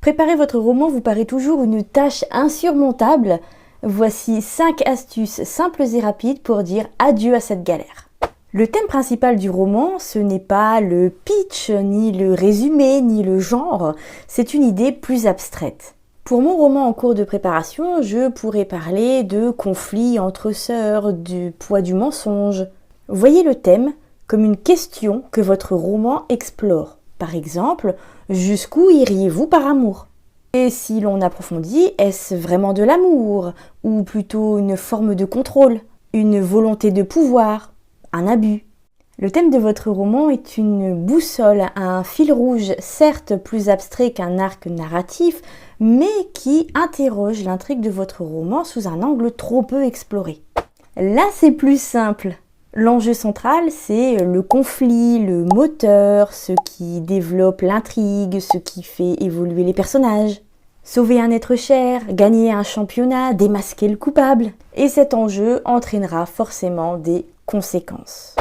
Préparer votre roman vous paraît toujours une tâche insurmontable? Voici 5 astuces simples et rapides pour dire adieu à cette galère. Le thème principal du roman, ce n'est pas le pitch, ni le résumé, ni le genre, c'est une idée plus abstraite. Pour mon roman en cours de préparation, je pourrais parler de conflits entre sœurs, du poids du mensonge. Voyez le thème comme une question que votre roman explore. Par exemple, jusqu'où iriez-vous par amour? Et si l'on approfondit, est-ce vraiment de l'amour? Ou plutôt une forme de contrôle? Une volonté de pouvoir? Un abus? Le thème de votre roman est une boussole, un fil rouge, certes plus abstrait qu'un arc narratif, mais qui interroge l'intrigue de votre roman sous un angle trop peu exploré. Là, c'est plus simple. L'enjeu central, c'est le conflit, le moteur, ce qui développe l'intrigue, ce qui fait évoluer les personnages. Sauver un être cher, gagner un championnat, démasquer le coupable. Et cet enjeu entraînera forcément des conséquences.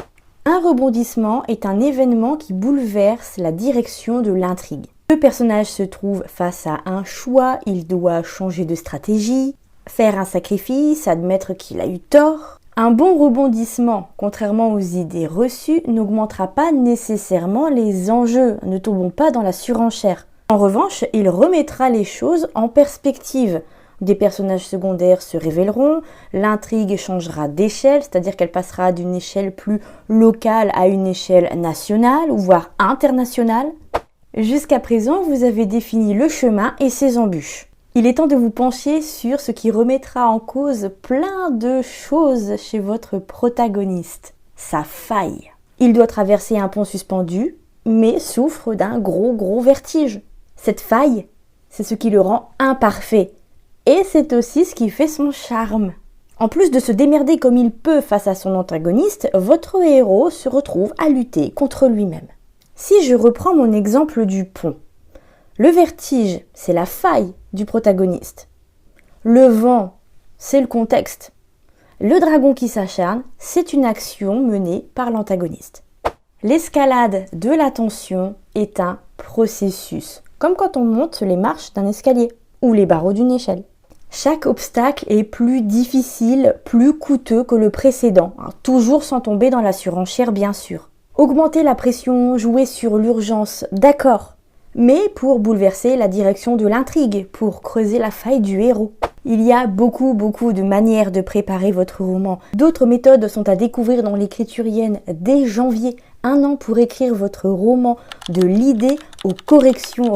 Un rebondissement est un événement qui bouleverse la direction de l'intrigue. Le personnage se trouve face à un choix, il doit changer de stratégie, faire un sacrifice, admettre qu'il a eu tort. Un bon rebondissement, contrairement aux idées reçues, n'augmentera pas nécessairement les enjeux, ne tombons pas dans la surenchère. En revanche, il remettra les choses en perspective. Des personnages secondaires se révéleront, l'intrigue changera d'échelle, c'est-à-dire qu'elle passera d'une échelle plus locale à une échelle nationale, voire internationale. Jusqu'à présent, vous avez défini le chemin et ses embûches. Il est temps de vous pencher sur ce qui remettra en cause plein de choses chez votre protagoniste. Sa faille. Il doit traverser un pont suspendu, mais souffre d'un gros vertige. Cette faille, c'est ce qui le rend imparfait. Et c'est aussi ce qui fait son charme. En plus de se démerder comme il peut face à son antagoniste, votre héros se retrouve à lutter contre lui-même. Si je reprends mon exemple du pont, le vertige, c'est la faille du protagoniste. Le vent, c'est le contexte. Le dragon qui s'acharne, c'est une action menée par l'antagoniste. L'escalade de la tension est un processus, comme quand on monte les marches d'un escalier ou les barreaux d'une échelle. Chaque obstacle est plus difficile, plus coûteux que le précédent, toujours sans tomber dans la surenchère bien sûr. Augmenter la pression, jouer sur l'urgence, d'accord, mais pour bouleverser la direction de l'intrigue, pour creuser la faille du héros. Il y a beaucoup de manières de préparer votre roman. D'autres méthodes sont à découvrir dans l'écriturienne dès janvier. 1 an pour écrire votre roman de l'idée aux corrections